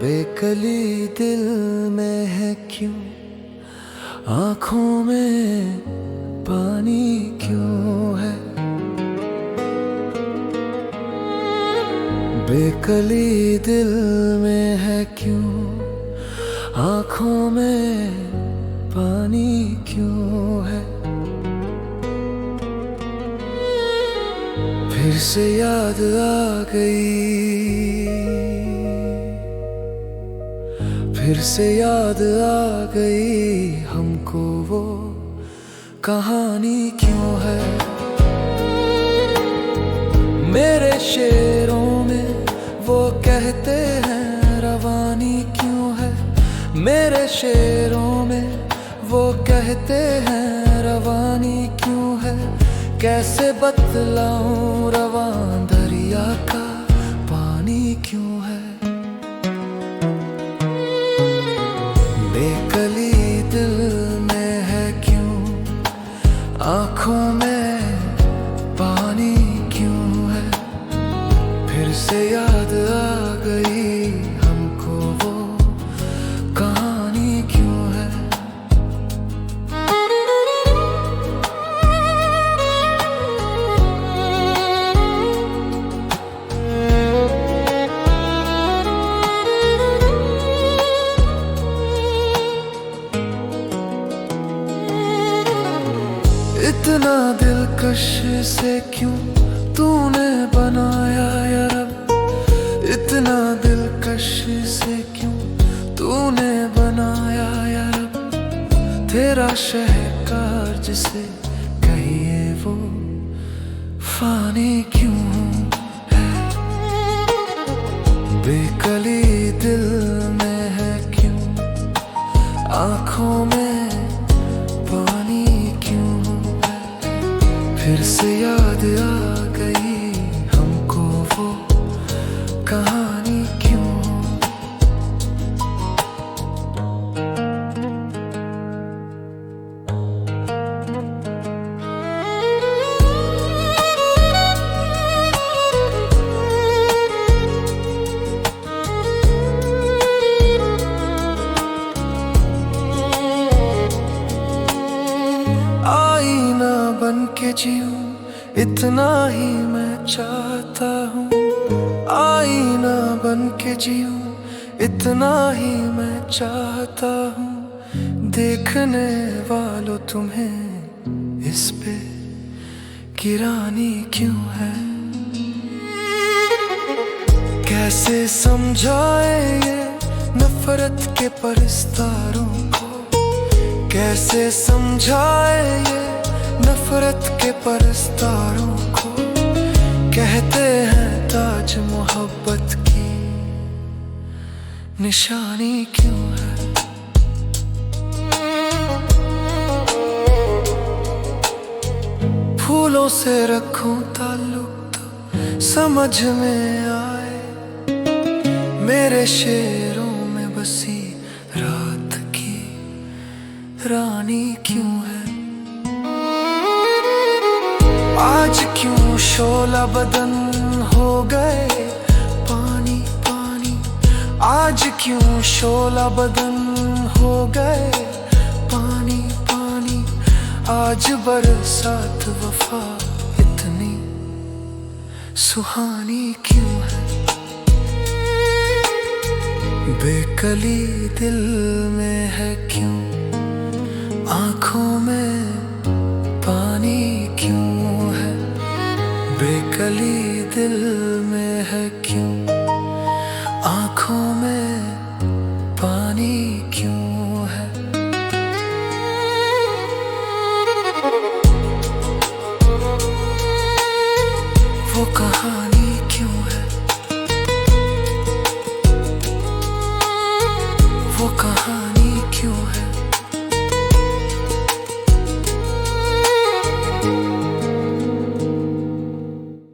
बेकली दिल में है क्यों, आँखों में पानी क्यों है। बेकली दिल में है क्यों, आँखों में पानी क्यों है। फिर से याद आ गई, फिर से याद आ गई हमको वो कहानी क्यों है। मेरे शेरों में वो कहते हैं रवानी क्यों है। मेरे शेरों में वो कहते हैं रवानी क्यों है। कैसे बतलाऊं रवां दरिया का पानी क्यों है। बेकली दिल में है क्यों, आँखों में पानी क्यों है। फिर से याद आ गई हमको वो कहानी क्यों है। इतना दिलकश से क्यों तूने बनाया या रब। इतना दिलकश से क्यों तूने बनाया या रब। तेरा शहकार जिसे कहिए वो फानी क्यों है। बेकली दिल में है क्यों, आँखों में पानी क्यों है। फिर से याद आ गई हमको वो कहानी क्यों। आईना बन के जीऊं इतना ही मैं चाहता हूँ। आईना बन के जीऊं इतना ही मैं चाहता हूँ। देखने वालों तुम्हें इस पे गिरानी क्यों है। कैसे समझाए ये नफरत के परस्तारों को। कैसे समझाए ये नफरत के परस्तारों को। कहते हैं ताज मोहब्बत की निशानी क्यों है। फूलों से रखूं ताल्लुक तो समझ में आए। मेरे शेरों में बसी रात की रानी क्यों है। आज क्यों शोला बदन हो गए पानी पानी। आज क्यों शोला बदन हो गए पानी पानी। आज बरसात वफा इतनी सुहानी क्यों है। बेकली दिल में है क्यों, आँखों में पानी क्यों है। बेकली दिल में है क्यों, आँखों में